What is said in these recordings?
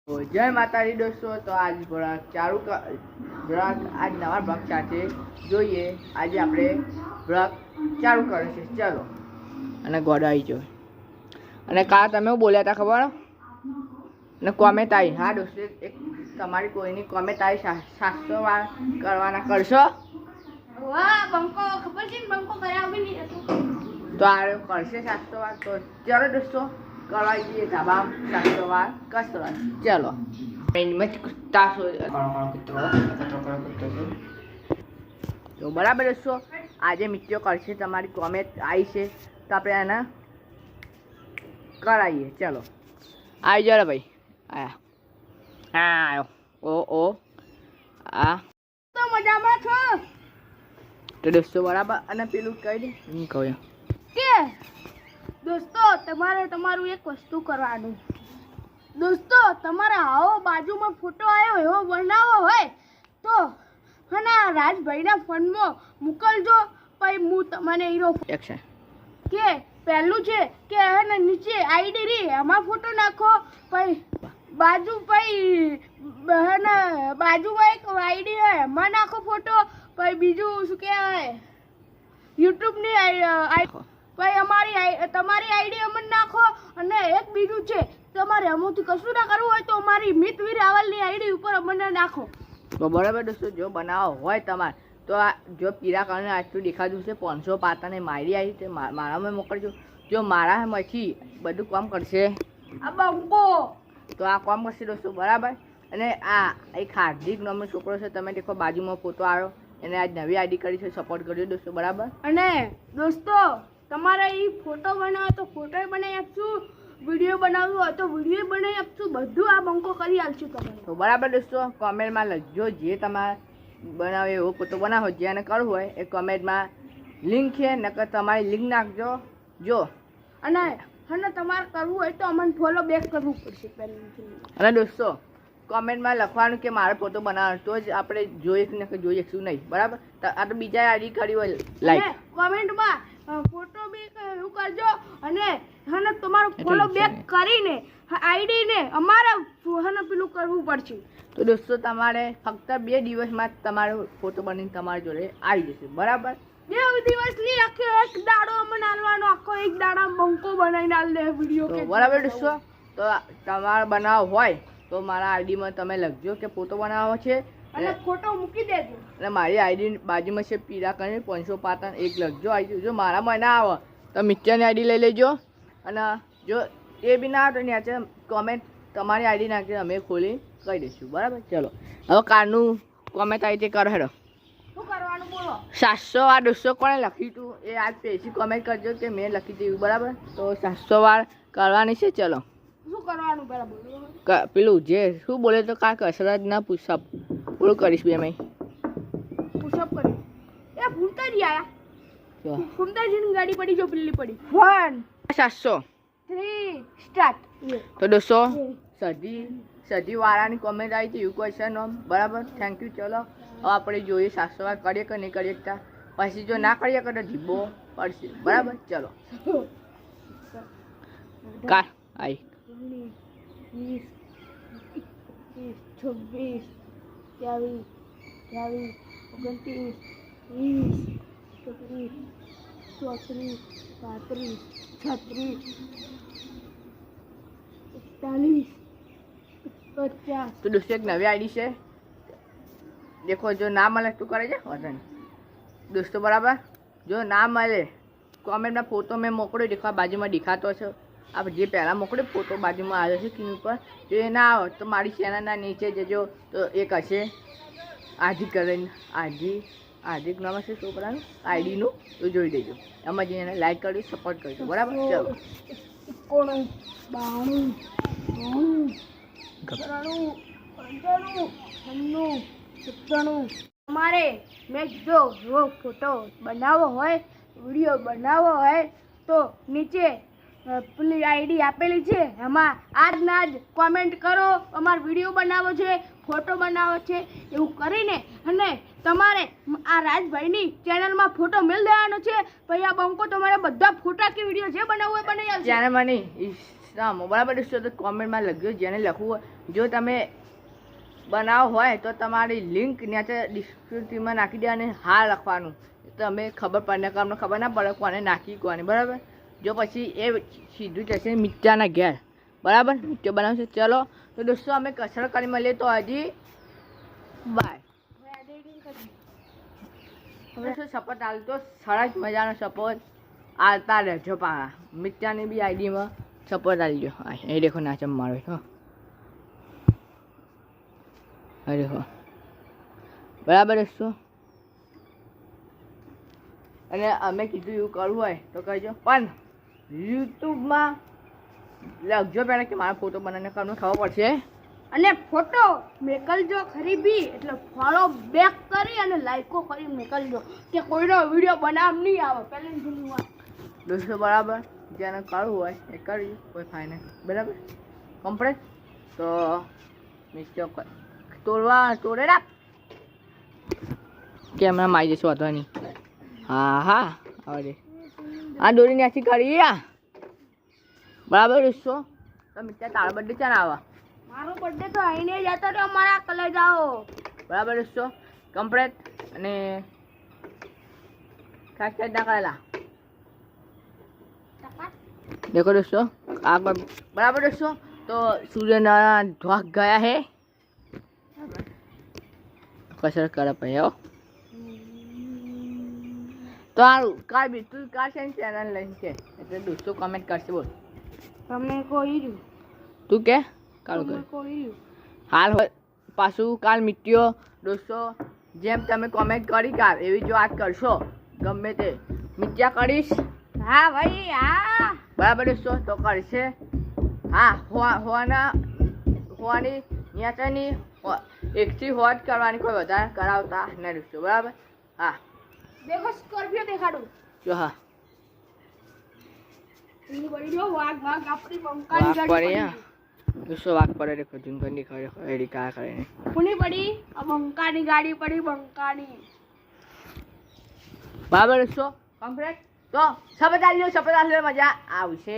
તો જય માતાજી દોસ્તો, તો આજ આજ નવા બ્લોગ સાથે જોઈએ. આજે આપણે બ્લોગ ચાલુ કરે છે. ચાલો. અને ગોડો આવી ગયો. અને કાલ તમે બોલ્યા હતા ખબર? અને કોમેન્ટ આવી. હા દોસ્તો, એક તમારી કોઈની કોમેન્ટ આવી 700 વાર કરવાના કરશો? તો આ કરશે 700 વાર. તો ચાલો દોસ્તો, કરવા જઈએ ધાબા 700 વાર કસરત. ચાલો. તો બરાબર દોસ્તો, આજે મિત્રો કરશે તમારી કોમેન્ટ આવી છે, તો આપણે આના કરાવીએ. ચાલો, આવી જાઓ ભાઈ. આયા હા આવ્યો. ઓ આ તો મજામાં છો? તો દોસ્તો બરાબર. અને પેલું કહી દે, હું કહું કે દોસ્તો તમારે તમારું એક વસ્તુ કરવાનું. દોસ્તો તમારે આવો બાજુમાં ફોટો આવ્યો એવો બનાવવો હોય તો હના રાજભાઈના ફોનમાં મોકલજો. પછી હું તમને હીરો એક્શન કે પહેલું છે કે હે નીચે આઈડી રી એમાં ફોટો નાખો. પછી બાજુમાં એક આઈડી હોય એમાં નાખો ફોટો. પછી બીજું શું કહેવાય, યુટ્યુબની પછી તમારી આઈડી અમને નાખો. અને એક બીજું છે, તમારે અમુકથી કશું ના કરવું હોય તો અમારી મિતવીર રાવલની આઈડી ઉપર અમને નાખો. તો બરાબર દોસ્તો, જો બનાવો હોય તમારે તો આ જો પીળા કલરને આટલું દેખાતું છે 500 પાતાને મારી આવી છે, મારામાં મોકલજો. જો મારામાંથી બધું કામ કરશે આ બંકો, તો આ કામ કરશે દોસ્તો. બરાબર. અને આ એક હાર્દિક નામનો છોકરો છે, તમે દેખો બાજુમાં ફોટો આવ્યો, એને આજ નવી આઈડી કરી છે. સપોર્ટ કરજો દોસ્તો. બરાબર. અને દોસ્તો તમારે એ ફોટો બનાવો તો ફોટો બનાવી આપશું, વિડીયો બનાવવું હોય તો વિડીયો બનાવી આપશું. બધું આ બંકો કરી આપશું તમને. તો બરાબર દોસ્તો, કોમેન્ટમાં લખજો જે તમારે બનાવે એવો ફોટો બનાવો. જેને કરવું હોય એ કોમેન્ટમાં લિંક છે, નકર તમારી લિંક નાખજો. જો અને તમારે કરવું હોય તો અમને ફોલો બેક કરવું પડશે પહેલાં. અને દોસ્તો કોમેન્ટમાં લખવાનું કે મારો ફોટો બનાવવાનો, તો જ આપણે જોઈએ શું નહીં. બરાબર. આ તો બીજા આઈડી કરી હોય લાઈક કોમેન્ટમાં ફોટો બી એવું કરજો. અને તમારો ફોલો બેક કરીને આઈડીને અમારે પેલું કરવું પડશે. તો દોસ્તો તમારે ફક્ત 2 દિવસમાં તમારો ફોટો બનીને તમારી જોડે આવી જશે. બરાબર. 2 દિવસ ની આખો એક દાડો અમને આલવાનો, આખો એક દાડા બંકો બનાવીને આલ દે વિડીયો. તો બરાબર દોસ્તો, તો તમારે બનાવવો હોય તો મારા આઈડીમાં તમે લખજો કે ફોટો બનાવવો છે અને ફોટો મૂકી દેજો. અને મારી આઈડી બાજુમાં છે પીળા કરીને 500 પાતા એક લખજો. આવી જો મારામાં ના આવે તો મિત્રની આઈડી લઈ લેજો. અને જો એ બી ના આવે તો નીચે કોમેન્ટ તમારી આઈડી નાખજો, અમે ખોલી કહી દઈશું. બરાબર. ચલો, હવે કારનું કોમેન્ટ આવી તે કરો. હેડો, શું કરવાનું બોલો? 700 વાર 200 કોણે લખ્યું હતું એ આજ પેસી કોમેન્ટ કરજો કે મેં લખી દીધું. બરાબર. તો 700 વાર કરવાની છે. ચલો, શું કરવાનું પેલા બોલો? પેલું જે શું બોલે તો કાંઈ કસરત ના પુશઅપ પૂરું કરીશ. બે મેં પુશઅપ કરી એ ફૂમતાજી આયા. ફૂમતાજીની ગાડી પડી, જો પેલી પડી. 1 700 3 સ્ટાર્ટ. તો દોસ્તો સધી વાળાની કોમેન્ટ આવી હતી એવું ક્વેશ્ચન. બરાબર. Thank you. ચલો, હવે આપણે જોઈએ 700 વાર કરીએ કે નહીં કરીએ શકતા. પછી જો ના કરીએ તો ધીબો પડશે. બરાબર. ચલો, કાર આવી 20 21 22 23 29 30 31 32 33 34 35 તો દોસ્તો એક નવી આઈડી છે, દેખો. જો ના મળે તું કરે છે વતન દોસ્તો. બરાબર. જો ના મળે કોમેન્ટમાં ફોટો મેં મોકલ્યો, દેખો બાજુમાં દેખાતો છે. આ જે પહેલાં મોકલ્યો ફોટો બાજુમાં આવ્યો છે સ્ક્રીન ઉપર. જો એ ના આવે તો મારી ચેનલના નીચે જજો, તો એક હશે આજી કરીને આજીક નામ હશે છોકરાનું આઈડીનું, તો જોઈ દેજો. એમાં જઈને લાઈક કરજો, સપોર્ટ કરજો. બરાબર. ચલો, 91 92 તમારે મેં જો એવો ફોટો બનાવવો હોય, વિડીયો બનાવવો હોય તો નીચે પેલી આઈડી આપેલી છે, એમાં આજના જ કોમેન્ટ કરો. અમારે વિડીયો બનાવવો છે, ફોટો બનાવવો છે એવું કરીને, અને તમારે આ રાજભાઈની ચેનલમાં ફોટો મેળ દેવાનો છે. પછી આ બંકો તમારે બધા ફોટા કે વિડીયો જે બનાવવું હોય બનાવી આવશે. ચેનલમાં નહીં, ઇન્સ્ટામાં. બરાબર દોસ્તો. તો કોમેન્ટમાં લખજો જેને લખવું હોય જો તમે બનાવો હોય તો તમારી લિંક નીચે ડિસ્ક્રિપ્શનમાં નાખી દે અને હા લખવાનું. તમે ખબર પડે કે અમને ખબર ના પડે કોને નાખી કોને, બરાબર. જો પછી એ સીધું જશે મિત્યાના ઘેર, બરાબર. મિત્યો બનાવશે. ચલો તો દોસ્તો અમે કસરત કરી મળીએ તો હજી બાય. હવે શું સપોર્ટ આવતો સરસ મજાનો સપોર્ટ આવતા રહેજો. પાછા મિત્યાની બી આઈડીમાં સપોર્ટ આવજો. એ દેખો નાચમ મારો છો, અરે હો, બરાબર દોસ્તો. અને અમે કીધું એવું કરવું હોય તો કહેજો, પણ યુટ્યુબમાં લખજો પહેલાં કે મારો ફોટો બનાવીને તમને ખબર પડશે. અને ફોટો મોકલજો ખરી બી, એટલે ફોલો બેક કરી અને લાઈકો કરી મોકલજો કે કોઈનો વિડીયો બનાવ નહીં આવે પહેલી જૂની વાત દોસ્તો, બરાબર. જેને કરવું હોય એ કરજો, કોઈ ફાયદા નહીં, બરાબર. કમ્પ્લીટ. તો મિસ્ટર તોડે રાખ કેમેરા મારી જશે, વાંધો નહીં. હા હા, હવે આ દોરી નાખી કરી બરાબર દોસ્તો. તો મિત્ર તારો બર્થડે ચાલ આવા, મારો બર્થડે તો આઈને જતો રહ્યો મારા કલે જાઓ, બરાબર દોસ્તો. કમ્પ્લીટ. અને ખાસ ના કરેલા દેખો દોસ્તો આ બરાબર દોસ્તો. તો સૂર્યના ધોક ગયા હે, કસરત કરે પછી હો. તો સારું, કાલ બી તું કાલ છે ને ચેનલ લઈને છે એટલે દોસ્તો કમેન્ટ કરશે. બોલ તમને કોઈ રહ્યું, તું કે કાલ કર કોઈ રહ્યું હાલ હોય પાછું કાલ મિત્યો દોસ્તો. જેમ તમે કોમેન્ટ કરી કાલ એવી જો વાત કરશો ગમે તે મિત્યા કરીશ. હા ભાઈ હા, બરાબર દોસ્તો. તો કરશે હા. હોવાની ન્યાચાની એકથી હોજ કરવાની, કોઈ વધારે કરાવતા નહીં દોસ્તો, બરાબર. હા દેખો સ્કોર્પિયો દેખાડું જો. હા એની બડી જો વાઘ આપણી વાઘ બંકાની પડે ગાડી દોસ્તો, વાઘ પડે દેખો ઝુંકર ની ખરે એડી કા કરે ને કોની પડી આ બંકાની ગાડી પડી બંકાની, બરાબર દોસ્તો. કમ્પ્લીટ. તો સપત આલ્યો મજા આવશે.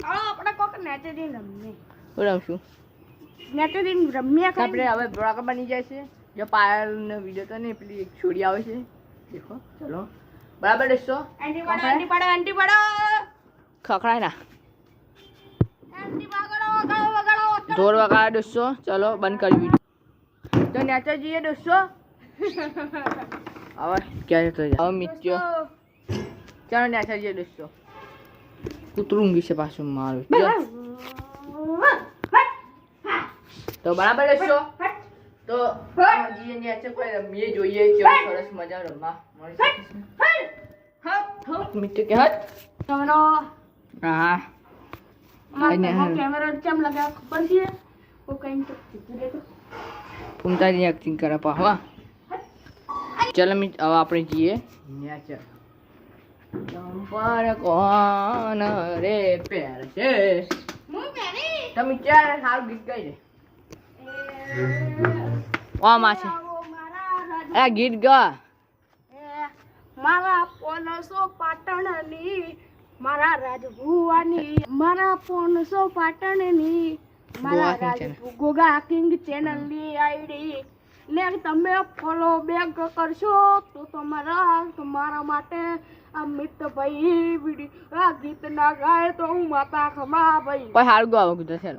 ચાલો આપણે કોક નેચે દિન રમીએ, બોલાવશું નેચે દિન રમીએ આપણે. હવે બ્લોગર બની જાય છે. જો પાયલનો વિડીયો તો નહીં, પેલી એક છોડી આવે છે દેખો. ચલો બરાબર દોસ્તો. એન્ટી પાડો ખખડાય ના એન્ટી વગાડો ઢોર વગાડે દોસ્તો. ચલો બંધ કરી વિડીયો. તો નેચર જઈએ દોસ્તો. હવે ક્યારે તો હવે મિત્યો ચાલો નેચર જઈએ દોસ્તો. કૂતરું ઊંઘી છે પાછું મારું. તો બરાબર દોસ્તો. તો જઈએ નેચર કોઈ રમીએ જોઈએ કેવું સરસ મજા રમવા મળશે. મિત્ર કે હટ કેમેરો હા કેમેરો કેમ લગાવ ખબર છે ઓ કઈ તો દેખો ફૂમતાની એક્ટિંગ કરે પાહવા. ચલો મિત્ર હવે આપણે જઈએ નેચર. ચંપર કોણ રે પેર છે હું પેરી તમે ક્યારે સારું ગીત ગાઈ દે ઓ માછે એ ગીત ગા. મારા પોનસો પાટણની મારા રાજભુવાની, મારા પોનસો પાટણની મારા રાજભુ ગોગા કિંગ ચેનલની આઈડી ને તમે ફોલો બેક કરશો તો તમારા માટે આ મિત્રભાઈ વિડીયો આ ગીત ના ગાય તો હું માતા ખમા ભાઈ કોઈ સારું ગાવ કીધું છે.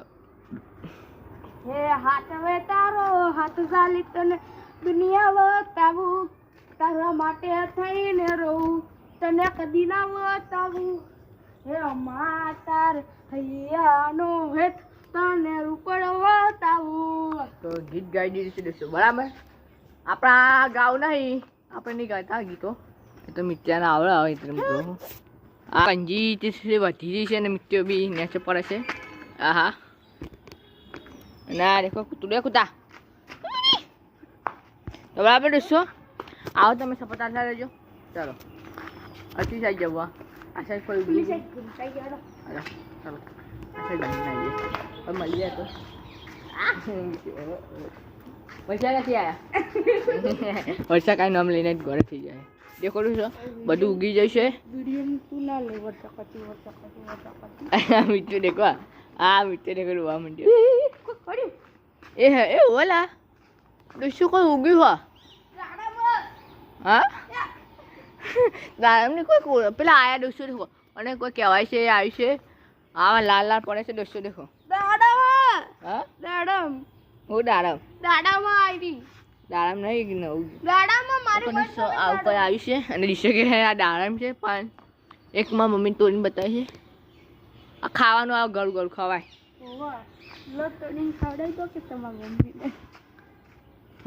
હે હાથ વે તારો હાથ ઝાલી તને દુનિયા વતાવું તારા માટે થઈને રહું તને કદી ના વતાવું હે માતાર હૈયાનો હેત તને રૂપડ વતાવું. તો ગીત ગાઈ દીધું છે દોસ્તો, બરાબર. આપણા ગાવ નહીં, આપણે નહીં ગાતા ગીતો, એ તો મિત્યાને આવડે આવે એટલે મિત્રો. આ કંજી વધી રહી છે ને મિત્યો બી નેચે પડે છે. હા હા ના દેખો કૂતું દે કૂતા. તો બરાબર દોસ્તો આવો તમે સપોર્ટ આપતા રહેજો. ચાલો અતિ સાઈડ જવા આ સાઈડ કોઈ ઉભી ચાલો આ સાઈડ આવીએ મળીએ. તો પૈસા નથી આવ્યા વર્ષા કાંઈ નામ લઈને જ ઘરે થઈ જાય. દેખો છો બધું ઉગી જશે. મિત્રો દેખો આ મિત્રો દેખો રોવા માંડ્યો. એ ઓલા ડોસું કોઈ ઉગ્યું હો હા દાડમની કોઈ પેલા આયા ડોસું દેખો અને કોઈ કહેવાય છે આવ્યું છે આવા લાલ લાલ પડે છે ડોસું દેખો હા દાડમ હું દાડમ દાડામાં આવી દાડમ નહીં નવું દાડામાં મારી આવું કોઈ આવ્યું છે અને દિશો કે આ દાડમ છે પણ એકમાં મમ્મી તોડીને બતાવી છે આ ખાવાનું આ ગળ ગળ ખવાય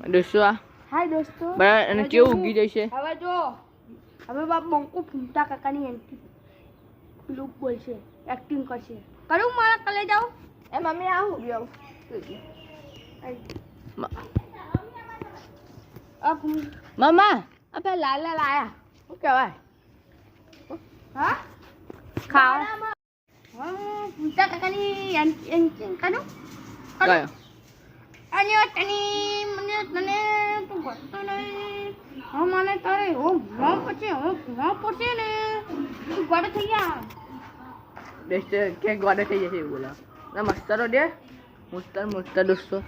દોસ્તો આ હાય દોસ્તો બરાબર અને કેવું ઉગી જશે હવે જો હવે બાપ બંકુ ફૂમતા કાકાની એન્ટી પેલું બોલશે એક્ટિંગ કરશે કરું મારા કલે જાઓ એ મમ્મી આવું ગયો મમ્મા આ પેલા લાલ લાલ આયા શું કહેવાય હા ખાવા ફૂમતા કાકાની એન્ટી કરું કયો અને મને તને તું ગમતો નહીં હા મને તારે હું પછી ને તું ગોડે થઈ ગયા બેસ્ટ કે ગોડે થઈ જશે એવું બોલા ના મસ્તરો દે મસ્ત દોસ્તો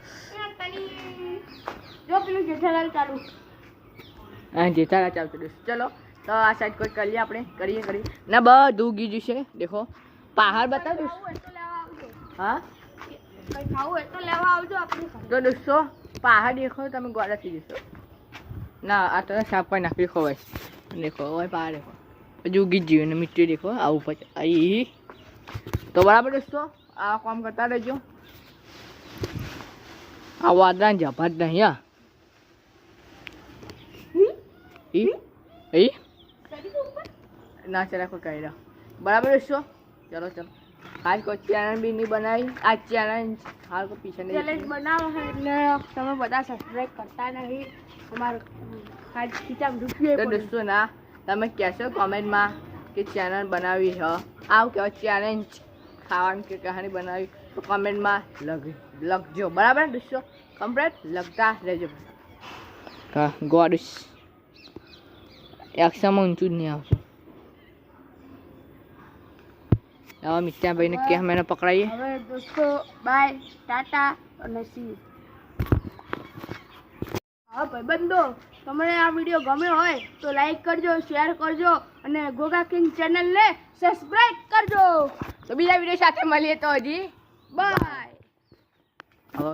જો પેલું જેઠાલાલ ચાલુ હા જેઠાલાલ ચાલતું દોસ્તો ચલો તો આ સાઈડ કોઈ કરીએ આપણે કરીએ ના બધું ઉગી જશે દેખો પહાડ બતાવ દોસ્તો હા કઈ ખાવું હોય તો લેવા આવજો આપણે તો દોસ્તો પહાડ દેખો તમે ગોડા થઈ જશો ના આ તો શાક પર નાખી ખવાય દેખો હવે પહાડ દેખો હજુ ઉગી જ જીવ ને મીઠી દેખો આવું પછી અહીં તો બરાબર દોસ્તો આ કામ કરતા રહેજો આ વાદળા ઝપાટ નહીં હા ના ચલા કોઈ કહી રહ્યો બરાબર દોસ્તો ચલો आज को चैनल भी नहीं बनाई आज चैनल हाल को पीछे नहीं चैलेंज बनाओ है એટલે તમે બધા સબસ્ક્રાઇબ કરતા નહીં અમાર આજ ખીચામ રૂપિયો તો દોસ્તો ના તમે કહેશો કોમેન્ટમાં કે ચેનલ બનાવી હ આવ કે ચેલેન્જ ખાવાની કે કહાની બનાવી તો કોમેન્ટમાં લખજો બરાબર દોસ્તો કમ્પ્લીટ લખતા રહેજો હા ગોડિસ એક્સામાં ઊંચું જ નહીં આવતું હવે મિત્યાભાઈને કે અમે પકડાઈએ હવે દોસ્તો બાય ટાટા અને સી હા ભાઈબંધો તમને આ વિડીયો ગમ્યો હોય તો લાઈક કરજો શેર કરજો અને ગોગા કિંગ ચેનલને સબસ્ક્રાઇબ કરજો તો બીજા વિડીયો સાથે મળીએ તો હજી બાય હવે